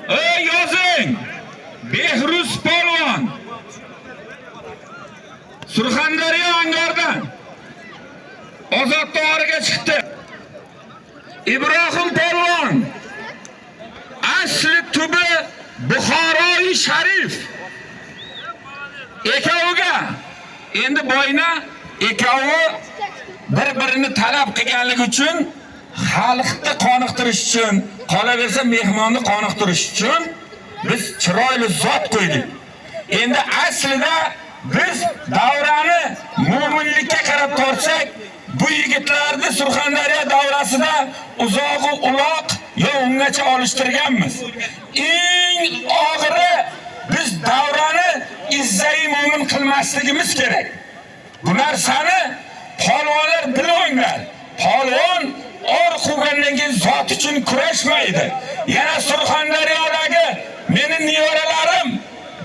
Ey yozing! Behruz polvon. Surxondaryo Angordan Ozod tog'origa chiqdi. Ibrohim polvon asli tubi Buxoroy Sharif. Ekoviga endi boyna ekovi bir-birini talab qilganligi uchun, xalqni qoniqtirish uchun, qolaversa mehmonni qoniqtirish uchun biz chiroyli zot qo'ydik. Endi aslida biz davrani mo'minlikka qarab torsak, bu yigitlarni Surxondaryo davrasida uzoq uloq yo ungacha olishtirganmiz. Eng og'iri biz davrani izzai mo'min qilmasligimiz kerak. Bu narsani polvonlar bilinglar. Polvon or quvgandan keyin zot uchun kurashmaydi. Yana Surxondaryodagi meni nevaralarim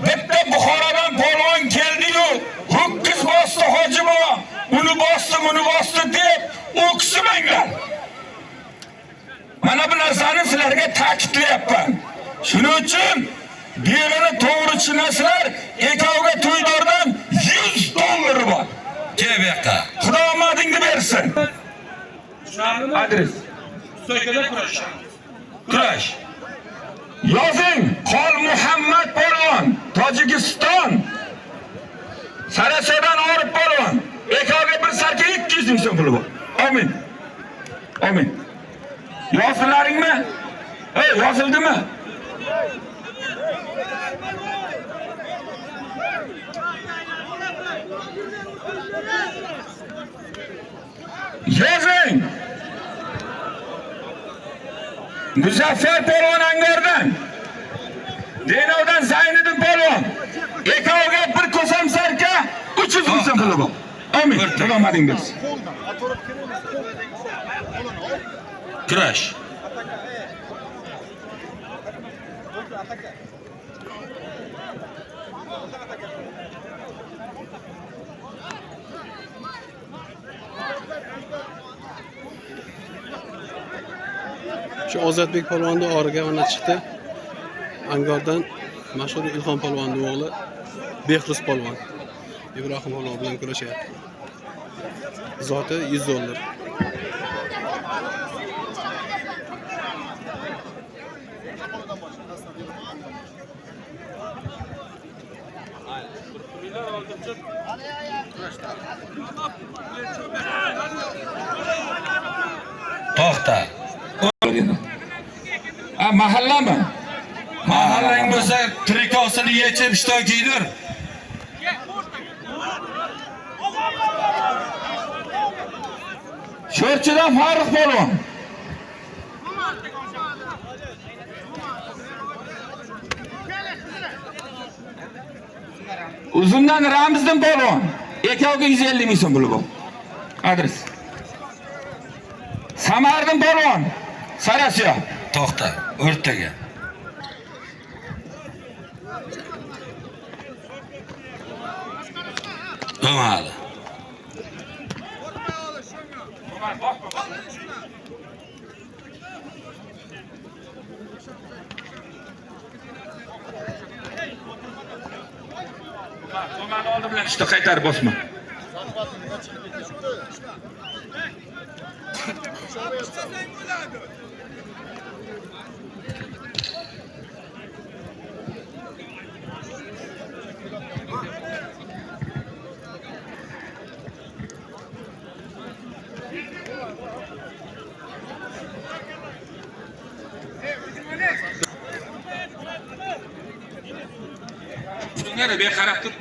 bitta Buxorodan polvon keldi-yu, ho'kiz bosdi hojibo, uni bosdi deb o'ksimanglar. Mana bu narsani sizlarga ta'kidlayapman. Shuning uchun devini to'g'ri tushunasizlar, ekoviga to'ydordan $100 bor. Kel bu yoqqa. Xudo omadingni bersin. Adres. So'kada kurash. Yozing, Qol Muhammad polvon, Tojikiston. Sarasodan Orif polvon. Ekoviga bir sarka 200 ming so'm puli bor. Amin. Amin. Yozdilaringmi? Ey, yozildimi? Yozing! Muzaffar polvon Angordan, Denovdan Zayniddin polvon, ekoviga bir ko'sam sarka 300 ming so'm puli bor. Amin. Omadingiz. Kurash. Shu Ozodbek polvonni origa ona chiqdi. Angordan mashhur Ilhom polvonning o'g'li Behruz polvon Ibrohim polvon bilan kurashyapti. Zoti $100. To'xta. Mahallami? Mahallang bo'lsa, trikosini yechib ishton kiydir. Sho'rchidan Farruh polvon. Uzundan Ramziddin polvon. Ekoviga 150 ming so'm puli bor. Adres. Samardin polvon. Sarasiyo. To'xta, o'rtaga. Bo'lmadi. Bo'lmadi, oldi bilan ishni qaytarib bosma. Bunga beqarab tur.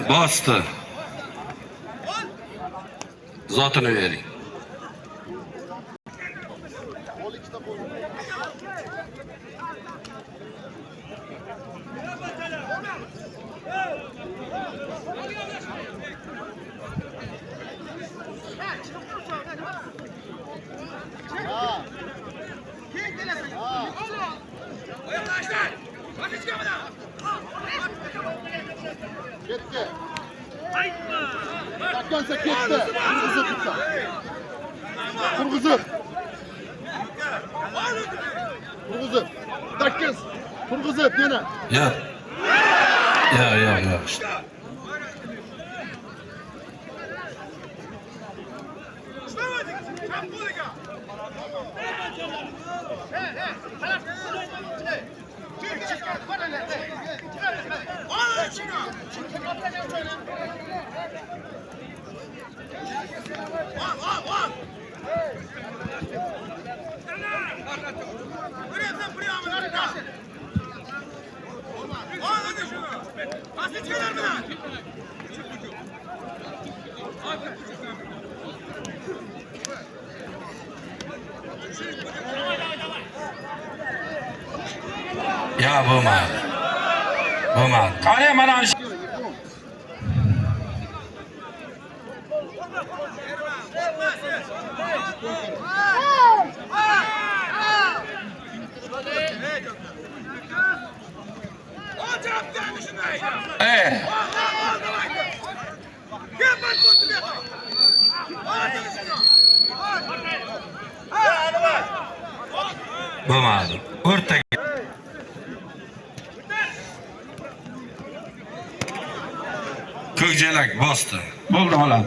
Bastı. Zotini bering. Ketdi. Takkansa ketdi. Turg'izib bitta. Turg'izib. Turg'izib. Takkas. Turg'izib yana. Yo'q. Yo'q. Ya bo'lmadi. Qani mana shu bo'lmadi. O'rtaga ko'kjelak bosdi. Bo'ldi xolam.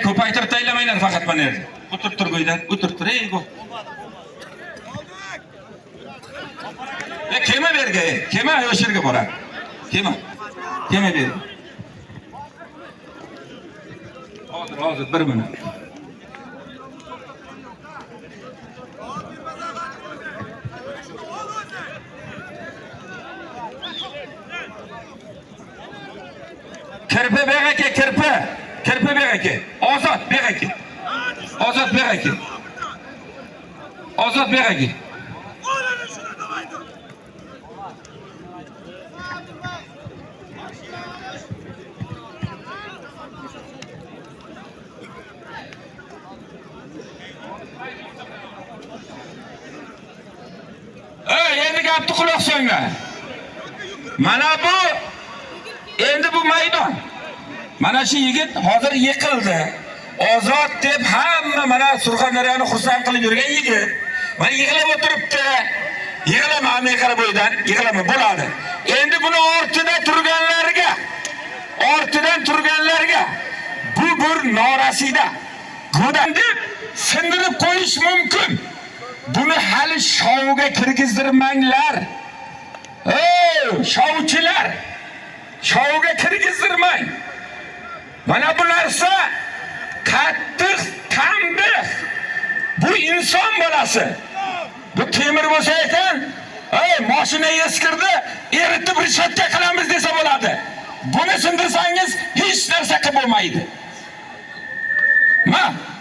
Ko'paytirib taylamanglar faqat mana yerda. O'tirib tur bo'ydan, o'tirib tur. Bu. Kema berga, kema o'sha yerga boradi. Kema berga. Hozir 1 minut. Kirpi bek aka, kirpi bek aka. Ozod bek aka. Endi gapni quloq solinglar. Mana bu endi bu maydon. Mana shu yigit hozir yiqildi. Ozod deb hamma mana Surxondaryoni xursand qilib yurgan yigit. Mana yig'lab o'tiribdi. Yig'lama amekara bo'ydan, yig'lama bo'ladi. Endi buni ortidan turganlarga bu bir norasida go'dan deb sindirib qo'yish mumkin. Buni hali shouga kirgizdirmanglar. Shouchilar. Shouga kirgizdirmang. Mana bu narsa qattiq tanbeh. Bu inson bolasi. Bu temir bo'lsa ekan, mashina eskirdi, eritib bir chetga qilamiz desa bo'ladi. Buni sindirsangiz hech narsa qilib bo'lmaydi.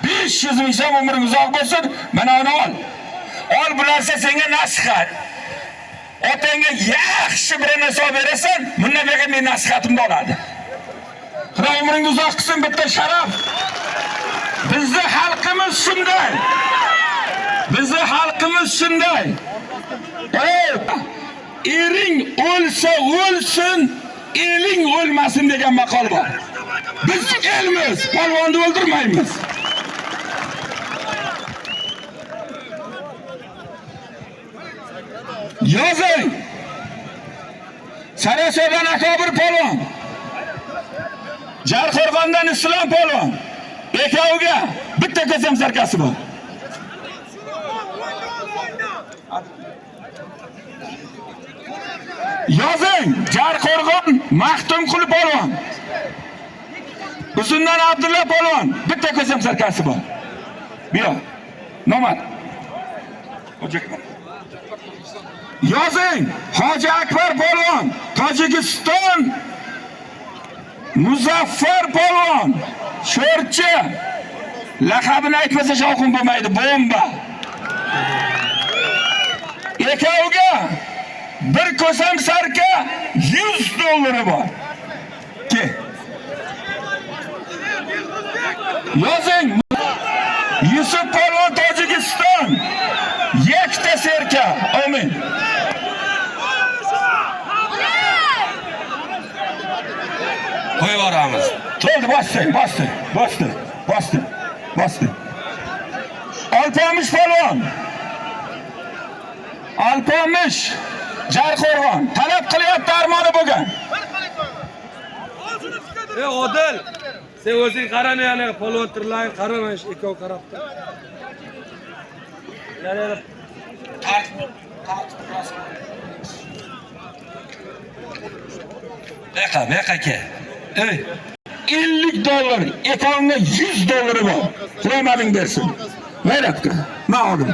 500 ming so'm umring uzoq bo'lsin, mana uni ol. Ol, bu narsa senga nasihat. Otangga yaxshi bir narsa berasan, bundan beri men nasihatimni oladi. Xudo umringizni uzoq qilsin, bitta sharaf. Bizning xalqimiz shunday. Ering o'lsa o'lsin, eling o'lmasin degan maqol bor. Biz elmiz, polvonni o'ldirmaymiz. Yozing. Sarasodan Akobir polvon. Jarqo'rg'ondan Islom polvon. Bekoviga bitta ko'sam sarkasi bor. Yozing. Jarqo'rg'on Maxtumquli polvon. Uzundan Abdulla polvon. Bitta ko'sam sarkasi bor. Bu yoq. Nomad. O'jakman. Yozing. Hoji Akbar polvon. Tojikiston. Muzaffar polvon. Sho'rchi. Laqabini aytmasa shovqin bo'lmaydi. Bomba. Ekoviga bir ko'sam sarka $100 bor. Ke. Yozing. Yusuf polvon Tojikiston. Yakta serka. Amin. Qo'yvoramiz. Bo'ldi, bosdi. Alpomish polvon. Alpomish Jarqo'rg'on talab qilyapti armoni bo'lgan. Odil, sen o'zing qarama, yana polvon tirlang, qarama, ikkov qarab tur. Beqa aka. Ey, $50, ekonga $100 bor. Xudomading bersin. G'ayratga. Ma'lum.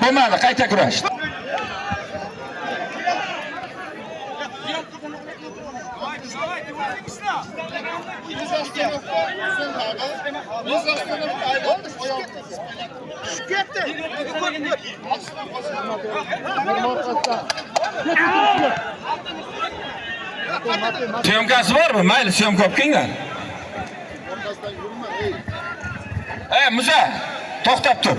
Bo'lmadi, qayta kurash. Syomkasi bormi? Mayli, syomka olib kelinglar. Musa, to'xtab tur.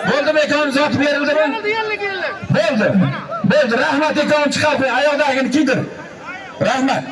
Bo'ldi, ekon zot berildimi? Bo'ldi. Rahmat, ekon chiqar, oyoqdagini kiydir. Rahmat.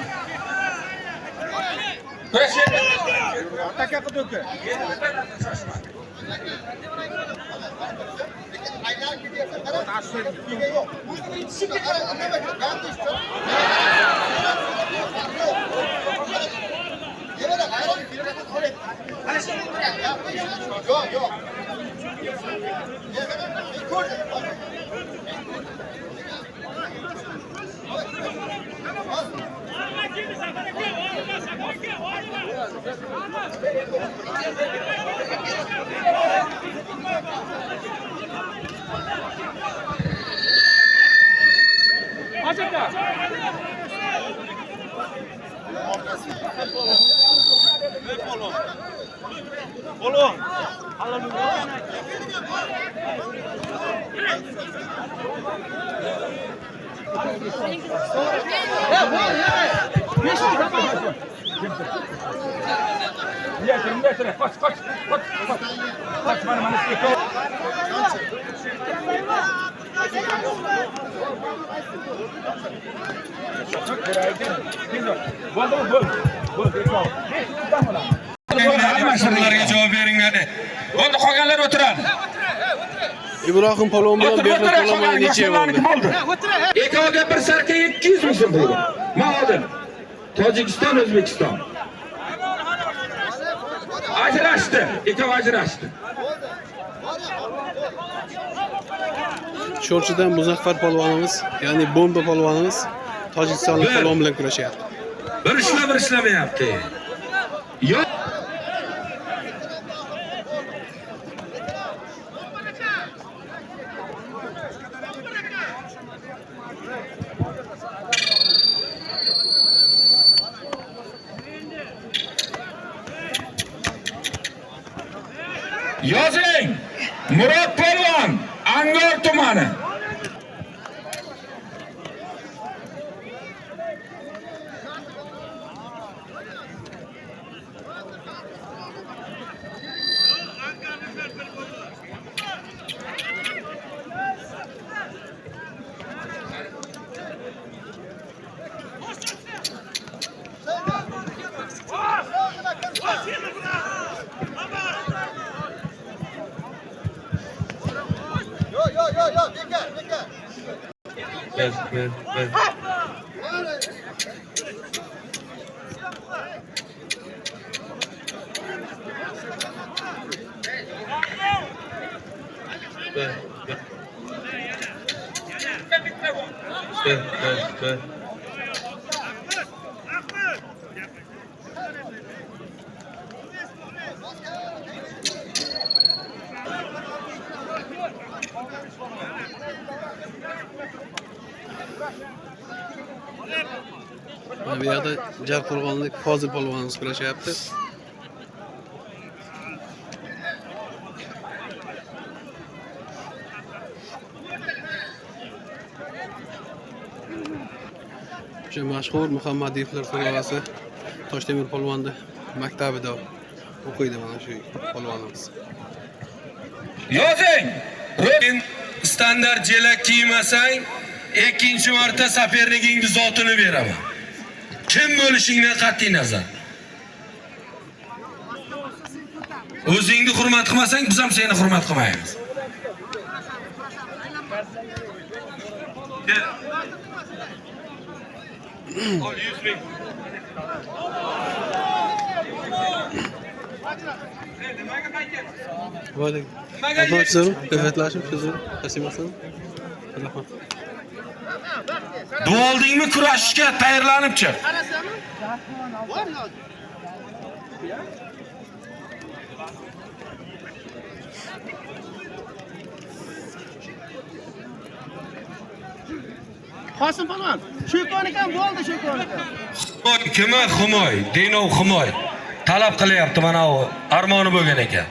Polvon. Almashtirlarga javob beringlar. Bo'ldi, qolganlar o'tiradi. Ibrohim polvon bilan Behruz polvon necha bo'ldi? Ekoga bir sarka 200 ming so'm bo'ldi. Ma'lum. Tojikiston, O'zbekiston. Ajrashdi. Eko ajrashdi. Sho'rchidan Muzaffar polvonimiz, ya'ni bomba polvonimiz tojikistonlik polvon bilan kurashyapti. Bir ishlamayapti. Yo'q. Yozing. Murod polvon, Angor tumani. Bu yerda Jarqo'rg'onlik Fozil polvonimiz kurashyapti. O'sha mashhur Muhammadiyevlar sulolasi Toshtemir polvonni maktabida o'qiydi mana shu polvonimiz. Yozing. Standart jelak kiymasang, ikkinchi marta saperligingni zotini beraman. Kim bo'lishingdan qat'iy nazar. O'zingni hurmat qilmasang, biz ham seni hurmat qilmaymiz. Ol 100 ming. Böyle. Arkadaşlarım, kıyafetlaşım, sözüm, taşımasın. Rahmat. Duo oldingmi kurashishga tayyorlanib chiq. Qosim polvon, shu kon ekan, bo'ldi shu kon ekan. Kimi Xumoy, Dinov Xumoy talab qilyapti mana u armoni bo'lgan ekan.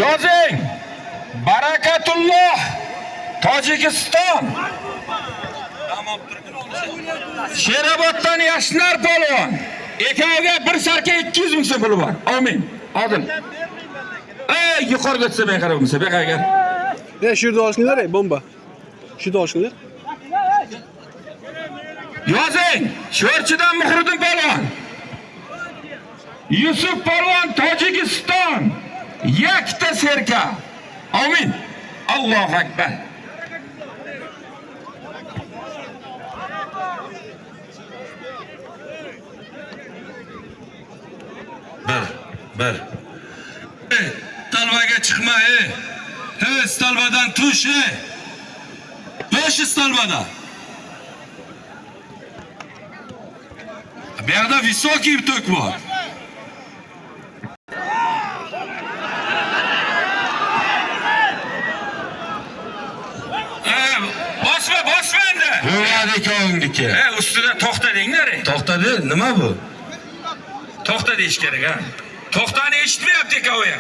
Yozing. Barakatulloh. Tojikiston. Sheroboddan Yashnar polvon. Ekoviga bir sarka 200 ming so'm puli bor. Amin. Oldin. Ey, yuqoriga o'tsa men qarab bo'lsa, bu qayerga? Shu yerda olishinglar, bomba. Shu yerda olishinglar. Yozing. Sho'rchidan Muhriddin polvon. Yusuf polvon Tojikiston. Yakta serka. Amin. Allohu akbar. Bir. Talvaga chiqma, Hey, stalbadan tush, Bosh stalbadan. Bu yerda visokiy tok bor. Bosma endi. Bo'ladi ko'ngdiki. Ustida to'xta denglar. To'xtadi, nima bu? To'xta deyish kerak, ha. To'xtani eshitmayapti ekovi.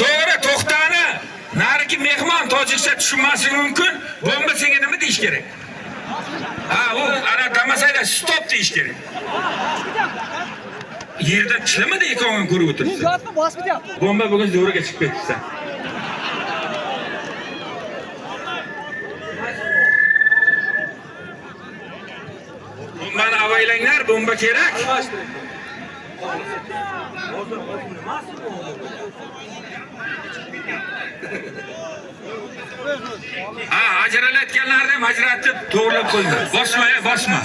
To'g'ri, to'xtani narigi mehmon tojikcha tushunmasligi mumkin. Bomba senga nima deyish kerak? U ana damasayda stop deyish kerak. Yerda chilimidi ekovini ko'rib o'tiribsiz. Zotni bosib ketyapti. Bomba bugun zo'riga chiqib ketibsan. Bombani avaylanglar, bomba kerak. Ajralayotganlarni ham ajratib to'g'rilab qo'yinglar. Bosma.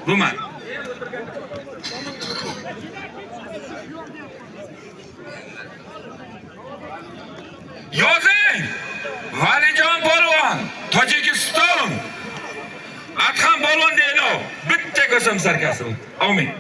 Buma. Yozing. Valijon polvon, Tojikiston. Adham polvon deydi. Bitta ko'sam sarkasi. Amin.